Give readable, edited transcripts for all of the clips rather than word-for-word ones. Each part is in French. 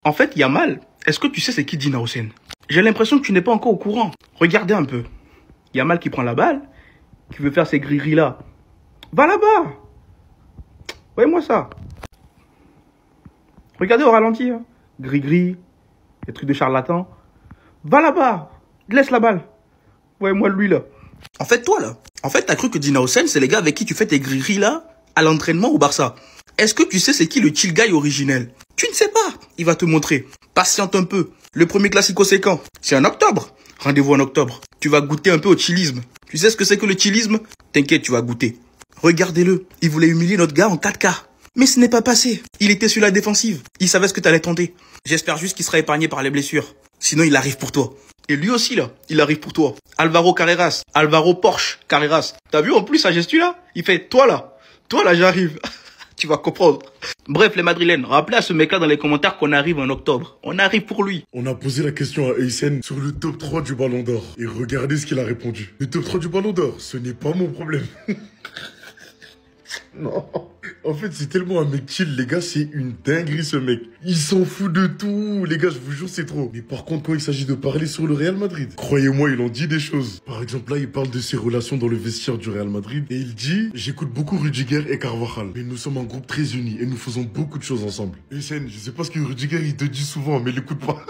En fait, Yamal, est-ce que tu sais c'est qui Dina Hussein? J'ai l'impression que tu n'es pas encore au courant. Regardez un peu. Yamal qui prend la balle, qui veut faire ses gris-gris là. Va là-bas. Voyez-moi ça. Regardez au ralenti. Hein. Gris-gris, les trucs de charlatan. Va là-bas. Laisse la balle. Voyez-moi lui là. En fait, toi là. En fait, t'as cru que Dina Hussein, c'est les gars avec qui tu fais tes gris-gris là, à l'entraînement au Barça. Est-ce que tu sais c'est qui le chill guy originel? Tu ne sais pas. Il va te montrer. Patiente un peu. Le premier classico c'est quand? C'est en octobre. Rendez-vous en octobre. Tu vas goûter un peu au chillisme. Tu sais ce que c'est que le chillisme? T'inquiète, tu vas goûter. Regardez-le. Il voulait humilier notre gars en 4K. Mais ce n'est pas passé. Il était sur la défensive. Il savait ce que t'allais tenter. J'espère juste qu'il sera épargné par les blessures. Sinon, il arrive pour toi. Et lui aussi, là, il arrive pour toi. Alvaro Carreras. Alvaro Porsche Carreras. T'as vu en plus sa gestu là? Il fait, toi là, j'arrive. Tu vas comprendre. Bref, les Madrilènes, rappelez à ce mec-là dans les commentaires qu'on arrive en octobre. On arrive pour lui. On a posé la question à Eysen sur le top 3 du Ballon d'Or. Et regardez ce qu'il a répondu. Le top 3 du Ballon d'Or, ce n'est pas mon problème. Non. En fait, c'est tellement un mec chill, les gars, c'est une dinguerie ce mec. Il s'en fout de tout, les gars, je vous jure, c'est trop. Mais par contre, quand il s'agit de parler sur le Real Madrid, croyez-moi, il en dit des choses. Par exemple, là, il parle de ses relations dans le vestiaire du Real Madrid. Et il dit, j'écoute beaucoup Rudiger et Carvajal. Mais nous sommes un groupe très unis et nous faisons beaucoup de choses ensemble. Eysen, je sais pas ce que Rudiger, il te dit souvent, mais l'écoute pas.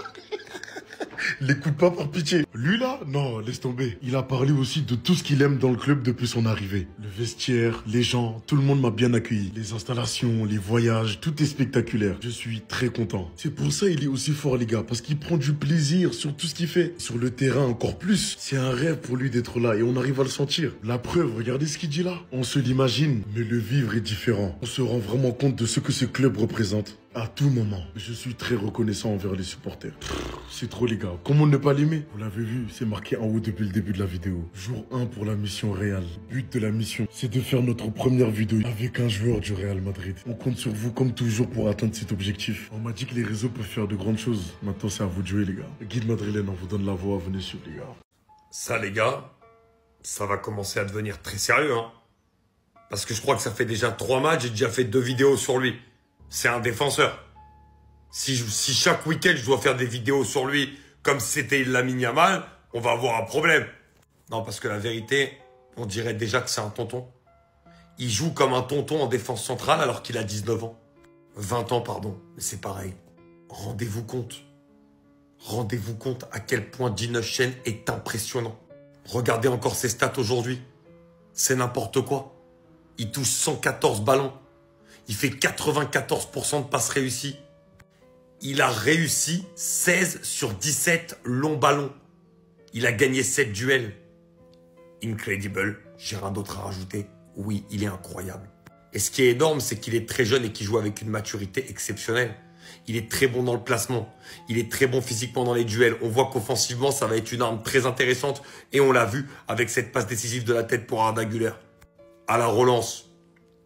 L'écoute pas par pitié. Lui là, non, laisse tomber. Il a parlé aussi de tout ce qu'il aime dans le club depuis son arrivée. Le vestiaire, les gens, tout le monde m'a bien accueilli. Les installations, les voyages, tout est spectaculaire. Je suis très content. C'est pour ça il est aussi fort les gars, parce qu'il prend du plaisir sur tout ce qu'il fait. Sur le terrain encore plus. C'est un rêve pour lui d'être là et on arrive à le sentir. La preuve, regardez ce qu'il dit là. On se l'imagine, mais le vivre est différent. On se rend vraiment compte de ce que ce club représente. À tout moment, je suis très reconnaissant envers les supporters. C'est trop les gars, comment ne pas l'aimer? Vous l'avez vu, c'est marqué en haut depuis le début de la vidéo. Jour 1 pour la mission Real. But de la mission, c'est de faire notre première vidéo avec un joueur du Real Madrid. On compte sur vous comme toujours pour atteindre cet objectif. On m'a dit que les réseaux peuvent faire de grandes choses. Maintenant c'est à vous de jouer les gars. Guide Madrilène, on vous donne la voix, venez suivre les gars. Ça les gars, ça va commencer à devenir très sérieux hein. Parce que je crois que ça fait déjà 3 matchs, j'ai déjà fait 2 vidéos sur lui. C'est un défenseur. Si chaque week-end, je dois faire des vidéos sur lui comme si c'était Lamine Yamal, on va avoir un problème. Non, parce que la vérité, on dirait déjà que c'est un tonton. Il joue comme un tonton en défense centrale alors qu'il a 19 ans. 20 ans, pardon. Mais c'est pareil. Rendez-vous compte. Rendez-vous compte à quel point Dina Hussein est impressionnant. Regardez encore ses stats aujourd'hui. C'est n'importe quoi. Il touche 114 ballons. Il fait 94% de passes réussies. Il a réussi 16 sur 17 longs ballons. Il a gagné 7 duels. Incredible. J'ai rien d'autre à rajouter. Oui, il est incroyable. Et ce qui est énorme, c'est qu'il est très jeune et qu'il joue avec une maturité exceptionnelle. Il est très bon dans le placement. Il est très bon physiquement dans les duels. On voit qu'offensivement, ça va être une arme très intéressante. Et on l'a vu avec cette passe décisive de la tête pour Arda Güler. À la relance,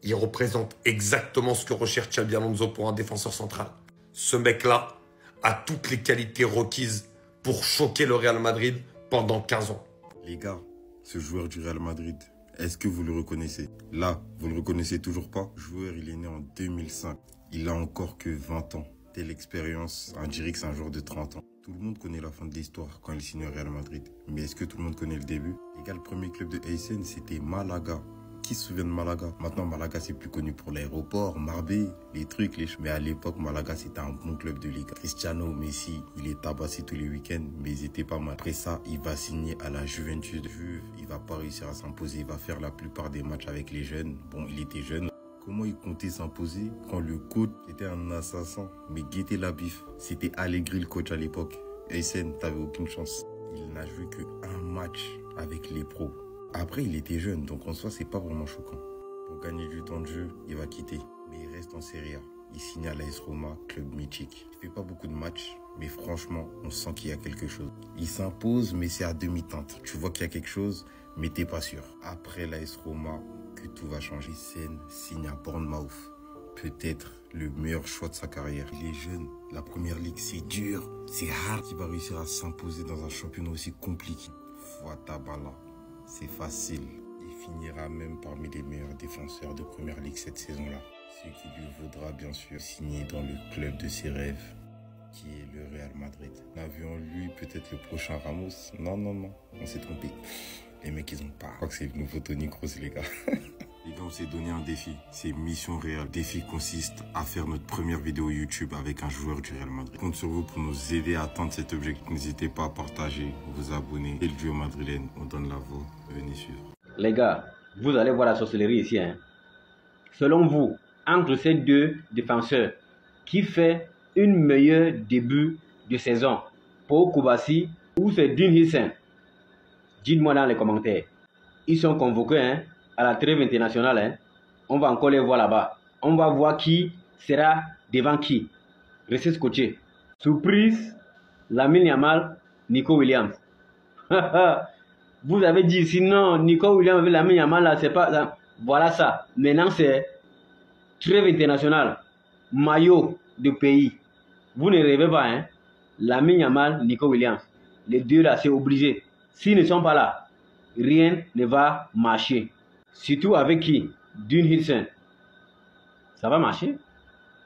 il représente exactement ce que recherche Xabi Alonso pour un défenseur central. Ce mec-là a toutes les qualités requises pour choquer le Real Madrid pendant 15 ans. Les gars, ce joueur du Real Madrid, est-ce que vous le reconnaissez? Là, vous ne le reconnaissez toujours pas? Le joueur, il est né en 2005. Il a encore que 20 ans. Telle expérience, on dirait que c'est un joueur de 30 ans. Tout le monde connaît la fin de l'histoire quand il signe au Real Madrid. Mais est-ce que tout le monde connaît le début? Les gars, le premier club de Eysen, c'était Malaga. Qui se souvient de Malaga? Maintenant, Malaga, c'est plus connu pour l'aéroport, Marbella, les trucs, mais à l'époque, Malaga, c'était un bon club de ligue. Cristiano, Messi, il est tabassé tous les week-ends, mais ils étaient pas mal. Après ça, il va signer à la Juventus de Juve. Il va pas réussir à s'imposer. Il va faire la plupart des matchs avec les jeunes. Bon, il était jeune. Comment il comptait s'imposer quand le coach était un assassin? Mais guettez la bif. C'était Allegri le coach à l'époque. Eysen, t'avais aucune chance. Il n'a joué qu'un match avec les pros. Après, il était jeune, donc en soi, c'est pas vraiment choquant. Pour gagner du temps de jeu, il va quitter. Mais il reste en Serie A. Il signe à l'AS Roma, club mythique. Il fait pas beaucoup de matchs, mais franchement, on sent qu'il y a quelque chose. Il s'impose, mais c'est à demi-teinte. Tu vois qu'il y a quelque chose, mais t'es pas sûr. Après l'AS Roma, que tout va changer. Eysen signe à Bournemouth. Peut-être le meilleur choix de sa carrière. Il est jeune. La première ligue, c'est dur. C'est hard. Il va réussir à s'imposer dans un championnat aussi compliqué. Fatabala. C'est facile. Il finira même parmi les meilleurs défenseurs de première ligue cette saison-là. Ce qui lui vaudra bien sûr signer dans le club de ses rêves, qui Madrid. On a vu en lui peut-être le prochain Ramos. Non, non, non, on s'est trompé. Les mecs, ils ont pas. Je crois que c'est le nouveau Toni Kroos, les gars. Les gars, on s'est donné un défi. C'est mission réelle. Le défi consiste à faire notre première vidéo YouTube avec un joueur du Real Madrid. Je compte sur vous pour nous aider à atteindre cet objectif. N'hésitez pas à partager, vous abonner. Et le duo madrilène, on donne la voix. Venez suivre. Les gars, vous allez voir la sorcellerie ici. Hein. Selon vous, entre ces deux défenseurs, qui fait une meilleure début de saison, Pau Kubasi ou c'est Dune Hissen? Dites-moi dans les commentaires. Ils sont convoqués hein, à la trêve internationale. Hein. On va encore les voir là-bas. On va voir qui sera devant qui. Restez scotché. Surprise, Lamine Yamal, Nico Williams. Vous avez dit sinon Nico Williams avec Lamine Yamal là, c'est pas ça. Voilà ça. Maintenant c'est trêve internationale. Maillot de pays. Vous ne rêvez pas, hein? Lamine Yamal, Nico Williams. Les deux là, c'est obligé. S'ils ne sont pas là, rien ne va marcher. Surtout avec qui? Dune Hissen. Ça va marcher?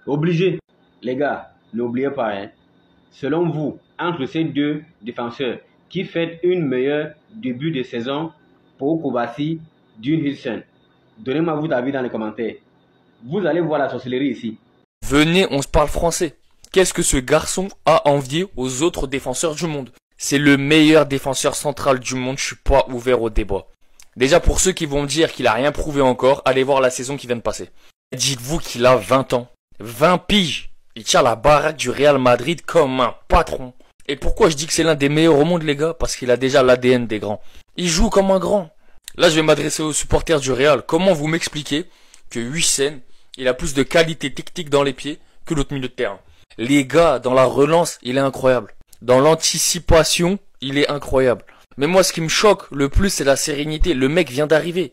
Obligé. Les gars, n'oubliez pas, hein? Selon vous, entre ces deux défenseurs, qui fait une meilleure début de saison pour Kubasi, Dune Hissen? Donnez-moi votre avis dans les commentaires. Vous allez voir la sorcellerie ici. Venez, on se parle français. Qu'est-ce que ce garçon a envié aux autres défenseurs du monde? C'est le meilleur défenseur central du monde, je suis pas ouvert au débat. Déjà pour ceux qui vont me dire qu'il a rien prouvé encore, allez voir la saison qui vient de passer. Dites-vous qu'il a 20 ans. 20 piges. Il tient la baraque du Real Madrid comme un patron. Et pourquoi je dis que c'est l'un des meilleurs au monde les gars? Parce qu'il a déjà l'ADN des grands. Il joue comme un grand. Là je vais m'adresser aux supporters du Real. Comment vous m'expliquez que Huijsen, il a plus de qualité technique dans les pieds que l'autre milieu de terrain? Les gars, dans la relance, il est incroyable. Dans l'anticipation, il est incroyable. Mais moi, ce qui me choque le plus, c'est la sérénité. Le mec vient d'arriver.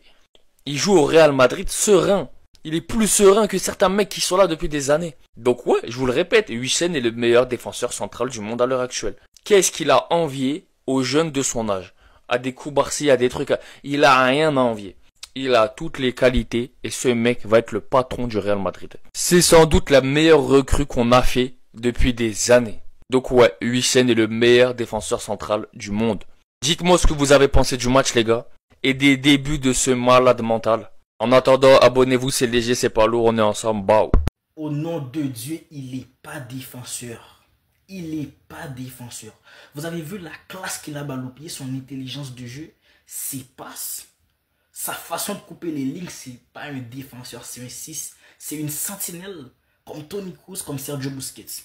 Il joue au Real Madrid serein. Il est plus serein que certains mecs qui sont là depuis des années. Donc ouais, je vous le répète, Huijsen est le meilleur défenseur central du monde à l'heure actuelle. Qu'est-ce qu'il a envié aux jeunes de son âge? À des coups barci, à des trucs... Il a rien à envier. Il a toutes les qualités et ce mec va être le patron du Real Madrid. C'est sans doute la meilleure recrue qu'on a fait depuis des années. Donc ouais, Huijsen est le meilleur défenseur central du monde. Dites-moi ce que vous avez pensé du match les gars. Et des débuts de ce malade mental. En attendant, abonnez-vous, c'est léger, c'est pas lourd, on est ensemble, bao. Au nom de Dieu, il n'est pas défenseur. Il n'est pas défenseur. Vous avez vu la classe qu'il a balle au pied, son intelligence de jeu, ses passes, sa façon de couper les lignes, c'est pas un défenseur, c'est un 6. C'est une sentinelle comme Toni Kroos, comme Sergio Busquets.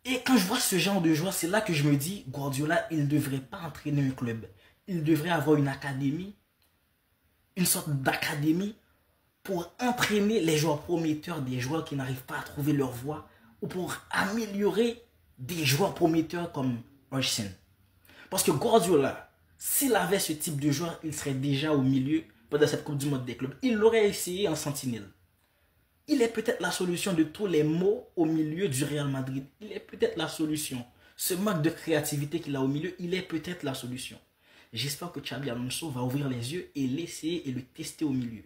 Et quand je vois ce genre de joueur, c'est là que je me dis, Guardiola, il ne devrait pas entraîner un club. Il devrait avoir une académie, une sorte d'académie pour entraîner les joueurs prometteurs, des joueurs qui n'arrivent pas à trouver leur voie, ou pour améliorer des joueurs prometteurs comme Huijsen. Parce que Guardiola, s'il avait ce type de joueur, il serait déjà au milieu pendant cette Coupe du Monde des clubs. Il l'aurait essayé en sentinelle. Il est peut-être la solution de tous les maux au milieu du Real Madrid. Il est peut-être la solution. Ce manque de créativité qu'il a au milieu, il est peut-être la solution. J'espère que Xabi Alonso va ouvrir les yeux et l'essayer et le tester au milieu.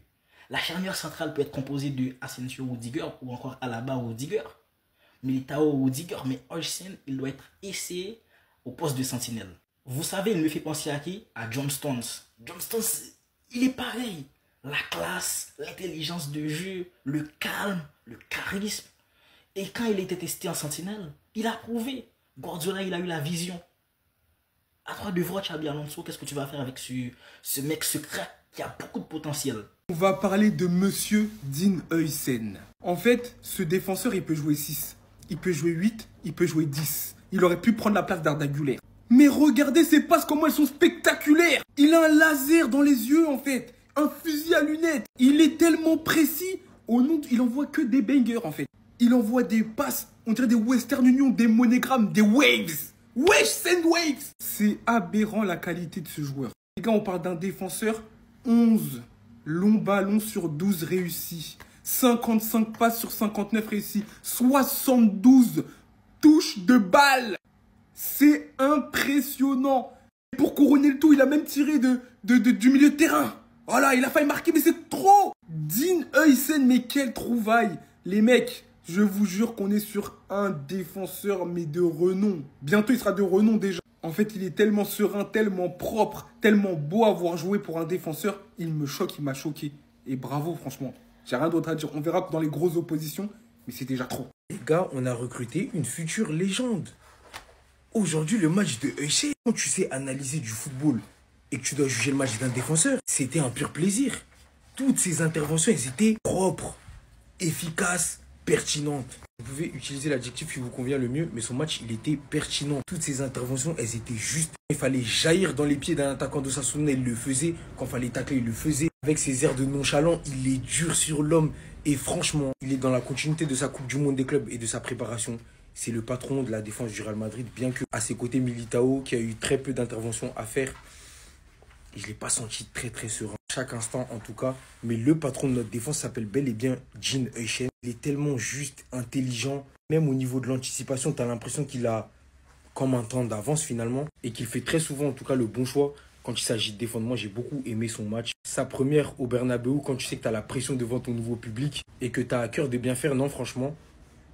La charnière centrale peut être composée de Asensio ou Rudiger ou encore Alaba ou Rudiger, Militao ou Rudiger, mais Huijsen, il doit être essayé au poste de sentinelle. Vous savez, il me fait penser à qui? À John Stones. John Stones, il est pareil. La classe, l'intelligence de jeu, le calme, le charisme. Et quand il était testé en sentinelle, il a prouvé. Guardiola, il a eu la vision. À toi de voir, Xabi Alonso, qu'est-ce que tu vas faire avec ce mec secret qui a beaucoup de potentiel? On va parler de Monsieur Dine Huijsen. En fait, ce défenseur, il peut jouer 6. Il peut jouer 8, il peut jouer 10. Il aurait pu prendre la place d'Arda Güler. Mais regardez ses passes, comment elles sont spectaculaires. Il a un laser dans les yeux, en fait. Un fusil à lunettes. Il est tellement précis. Il envoie que des bangers, en fait. Il envoie des passes, on dirait des Western Union, des monogrammes, des waves. Wesh, send waves. C'est aberrant la qualité de ce joueur. Les gars, on parle d'un défenseur. 11 longs ballons sur 12 réussis. 55 passes sur 59 réussis. 72 touches de balle. C'est impressionnant. Pour couronner le tout, il a même tiré du milieu de terrain. Voilà, il a failli marquer, mais c'est trop. Dine Huijsen, mais quelle trouvaille. Les mecs, Je vous jure qu'on est sur un défenseur, mais de renom. Bientôt, il sera de renom déjà. En fait, il est tellement serein, tellement propre, tellement beau à voir jouer pour un défenseur. Il me choque, il m'a choqué. Et bravo, franchement. J'ai rien d'autre à dire. On verra dans les grosses oppositions, mais c'est déjà trop. Les gars, on a recruté une future légende. Aujourd'hui, le match de Eusé, quand tu sais analyser du football et que tu dois juger le match d'un défenseur, c'était un pur plaisir. Toutes ces interventions, elles étaient propres, efficaces, pertinentes. Vous pouvez utiliser l'adjectif qui vous convient le mieux, mais son match, il était pertinent. Toutes ces interventions, elles étaient justes. Il fallait jaillir dans les pieds d'un attaquant d'Osasuna, il le faisait. Quand il fallait tacler, il le faisait. Avec ses airs de nonchalant, il est dur sur l'homme. Et franchement, il est dans la continuité de sa Coupe du Monde des clubs et de sa préparation. C'est le patron de la défense du Real Madrid, bien que à ses côtés Militao, qui a eu très peu d'interventions à faire. Et je ne l'ai pas senti très serein. Chaque instant en tout cas. Mais le patron de notre défense s'appelle bel et bien Jean Eusen. Il est tellement juste, intelligent. Même au niveau de l'anticipation, tu as l'impression qu'il a comme un temps d'avance finalement. Et qu'il fait très souvent en tout cas le bon choix quand il s'agit de défendre. Moi j'ai beaucoup aimé son match. Sa première au Bernabeu, quand tu sais que tu as la pression devant ton nouveau public. Et que tu as à cœur de bien faire. Non franchement,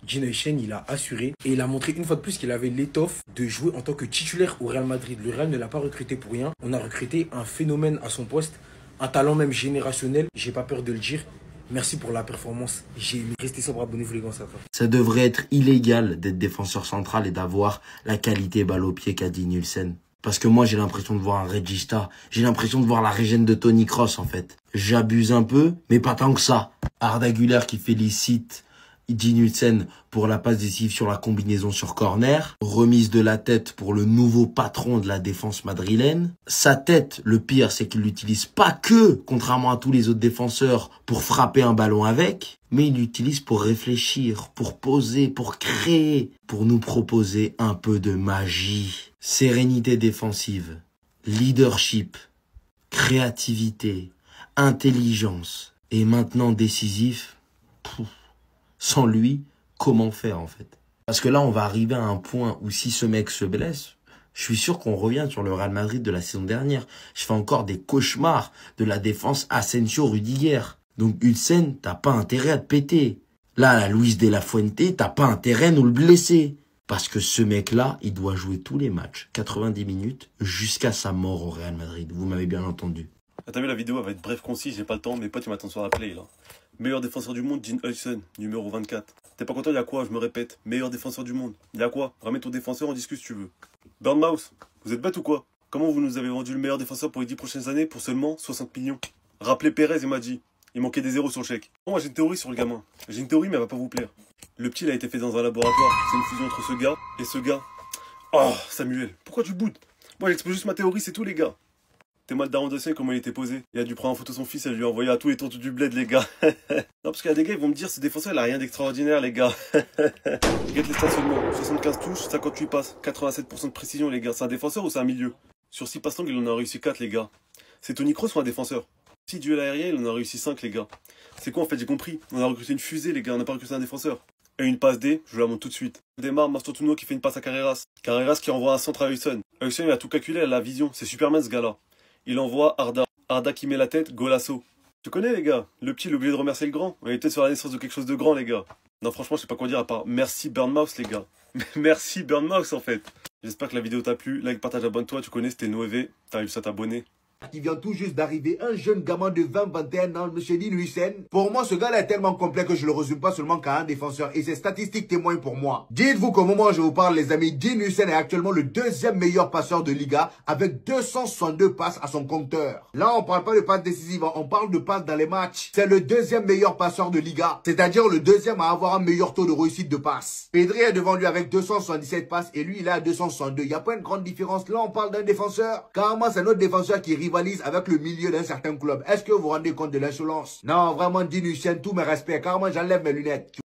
Jean Eusen, il a assuré. Et il a montré une fois de plus qu'il avait l'étoffe de jouer en tant que titulaire au Real Madrid. Le Real ne l'a pas recruté pour rien. On a recruté un phénomène à son poste. Un talent même générationnel. J'ai pas peur de le dire. Merci pour la performance. J'ai aimé. Restez sobre, abonnez-vous les gars. Ça devrait être illégal d'être défenseur central et d'avoir la qualité balle au pied qu'a dit Nielsen. Parce que moi, j'ai l'impression de voir un Regista. J'ai l'impression de voir la régène de Tony Kroos, en fait. J'abuse un peu, mais pas tant que ça. Arda Güler qui félicite Jean Nielsen pour la passe décisive sur la combinaison sur corner. Remise de la tête pour le nouveau patron de la défense madrilène. Sa tête, le pire, c'est qu'il l'utilise pas que, contrairement à tous les autres défenseurs, pour frapper un ballon avec, mais il l'utilise pour réfléchir, pour poser, pour créer, pour nous proposer un peu de magie. Sérénité défensive, leadership, créativité, intelligence et maintenant décisif. Sans lui, comment faire en fait? Parce que là, on va arriver à un point où si ce mec se blesse, je suis sûr qu'on revient sur le Real Madrid de la saison dernière. Je fais encore des cauchemars de la défense Asensio-Rudiger. Donc Nielsen, t'as pas intérêt à te péter. Là, la Luis de la Fuente, t'as pas intérêt à nous le blesser. Parce que ce mec-là, il doit jouer tous les matchs, 90 minutes, jusqu'à sa mort au Real Madrid. Vous m'avez bien entendu. Ah, t'as vu, la vidéo, elle va être bref, concise, j'ai pas le temps, mes potes, ils m'attendent sur la play, là. Meilleur défenseur du monde, Jean Eusen, numéro 24. T'es pas content, il y a quoi? Je me répète. Meilleur défenseur du monde. Il y a quoi? Ramène ton défenseur, on discute si tu veux. Burnmouse, vous êtes bête ou quoi? Comment vous nous avez vendu le meilleur défenseur pour les 10 prochaines années pour seulement 60 millions? Rappelez Pérez et Madji. Il manquait des zéros sur le chèque. Bon, moi j'ai une théorie sur le gamin. J'ai une théorie, mais elle va pas vous plaire. Le petit, il a été fait dans un laboratoire. C'est une fusion entre ce gars et ce gars. Oh, Samuel, pourquoi tu boudes? Moi, j'expose juste ma théorie, c'est tout, les gars. T'es mal daron de comment il était posé. Il a dû prendre en photo son fils et lui envoyer à tous les tontons du bled, les gars. Non, parce qu'il y a des gars, ils vont me dire, ce défenseur, il a rien d'extraordinaire, les gars. Regarde les stationnements. 75 touches, 58 passes, 87% de précision, les gars. C'est un défenseur ou c'est un milieu? Sur 6 passes longues, il en a réussi 4, les gars. C'est Tony Kroos ou un défenseur? 6 duels aériens, il en a réussi 5, les gars. C'est quoi, en fait, j'ai compris. On a recruté une fusée, les gars, on n'a pas recruté un défenseur. Et une passe D, je vous la montre tout de suite. Démarre Mastantuono qui fait une passe à Carreras. Carreras qui envoie un centre à Eusen. Eusen, il a tout calculé, il a la vision. C'est Superman, ce gars-là. Il envoie Arda. Arda qui met la tête, golasso. Tu connais, les gars? Le petit, il a oublié de remercier le grand. On est peut-être sur la naissance de quelque chose de grand, les gars. Non, franchement, je sais pas quoi dire à part merci Burnmouse, les gars. Merci Burnmouse, en fait. J'espère que la vidéo t'a plu. Like, partage, abonne-toi. Tu connais, c'était Noévé. T'as réussi à t'abonner. Qui vient tout juste d'arriver, un jeune gamin de 20-21 ans, M. Jean Eusen. Pour moi, ce gars-là est tellement complet que je le résume pas seulement qu'à un défenseur. Et ses statistiques témoignent pour moi. Dites-vous qu'au moment où je vous parle, les amis, Jean Eusen est actuellement le deuxième meilleur passeur de Liga avec 262 passes à son compteur. Là, on parle pas de passes décisives, on parle de passes dans les matchs. C'est le deuxième meilleur passeur de Liga. C'est-à-dire le deuxième à avoir un meilleur taux de réussite de passe. Pedri est devant lui avec 277 passes et lui, il est à 262. Il n'y a pas une grande différence. Là, on parle d'un défenseur. Carrément, c'est notre défenseur qui rivalise avec le milieu d'un certain club. Est-ce que vous vous rendez compte de l'insolence? Non, vraiment, Jean Eusen, tous mes respects. Carrément, j'enlève mes lunettes.